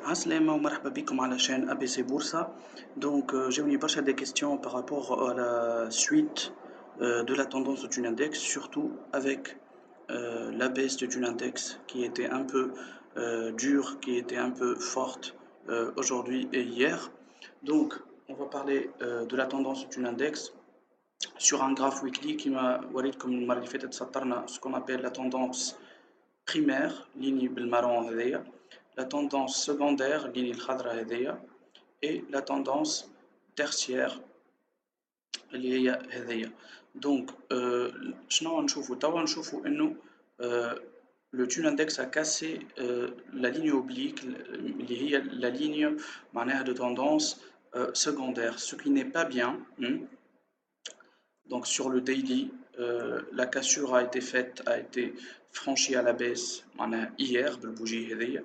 Assalama wa marhaba bikum à la chaîne ABC Boursa. Donc, j'ai venu passer des questions par rapport à la suite de la tendance du index, surtout avec la baisse du index qui était un peu dure, qui était un peu forte aujourd'hui et hier. Donc, on va parler de la tendance du index sur un graphe weekly qui m'a warid comme المرة اللي فاتت سطرنا ce qu'on appelle la tendance primaire, ligne بالمارون هذيا, la tendance secondaire, ligne الخضراء هذيا, et la tendance tertiaire اللي هي هذيا. Donc شنو نشوفوا توا؟ نشوفوا انه le tune index a cassé la ligne oblique اللي هي la ligne معناها de tendance secondaire, ce qui n'est pas bien. Donc sur le daily, la cassure a été faite, a été franchie à la baisse hier, بالبوجي هذيا.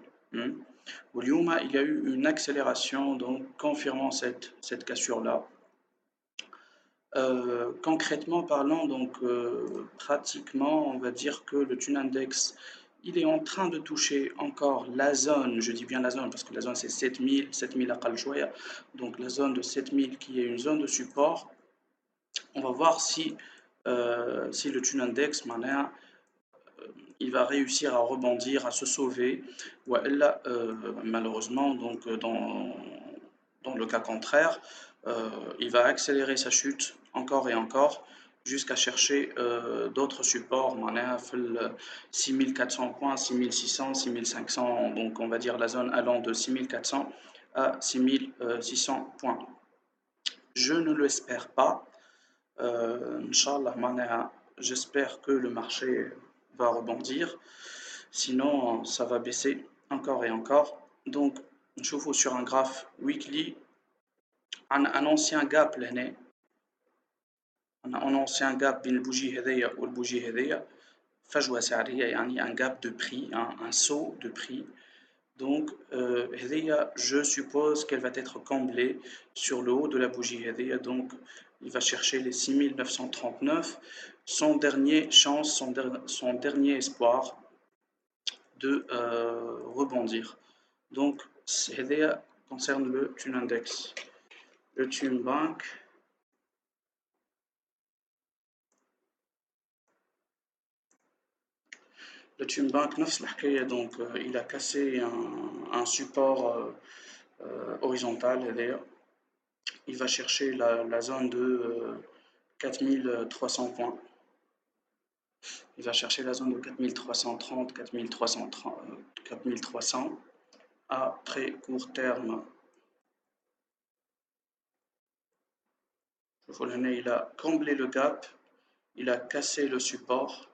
واليوم il y a eu une accélération, donc confirmant cette cassure-là. Concrètement parlant, donc pratiquement, on va dire que le tune index, il est en train de toucher encore la zone, je dis bien la zone parce que la zone c'est 7000 أقل شوية, donc la zone de 7000 qui est une zone de support. On va voir si le tune index il va réussir à rebondir, à se sauver, ou là, malheureusement, donc dans le cas contraire, il va accélérer sa chute encore et encore jusqu'à chercher d'autres supports, 6400 points, 6600, 6500, donc on va dire la zone allant de 6400 à 6600 points. Je ne l'espère pas. Inch'Allah, j'espère que le marché va rebondir, sinon ça va baisser encore et encore. Donc, je vous sur un graphe weekly, un ancien gap l'année, un ancien gap بين البوجي هذيا والبوجي هذيا, فجوة سعرية, يعني un gap de prix, un saut de prix. Donc, je suppose qu'elle va être comblée sur le haut de la bougie هذيا, donc il va chercher les 6939, son dernier chance, son dernier espoir de rebondir. Donc, هذيا concerne le tune index. Le tune bank, le tune bank نفس الحكاية, donc il a cassé un support horizontal هذيا. Il va chercher la zone de 4300 points. Il va chercher la zone de 4330, 4300 à très court terme. Il a comblé le gap, il a cassé le support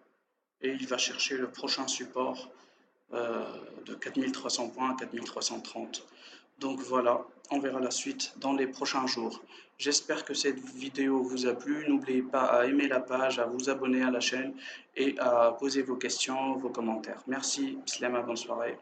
et il va chercher le prochain support de 4300 points, 4330. Donc voilà, on verra la suite dans les prochains jours. J'espère que cette vidéo vous a plu. N'oubliez pas à aimer la page, à vous abonner à la chaîne et à poser vos questions, vos commentaires. Merci, Slama, bonne soirée.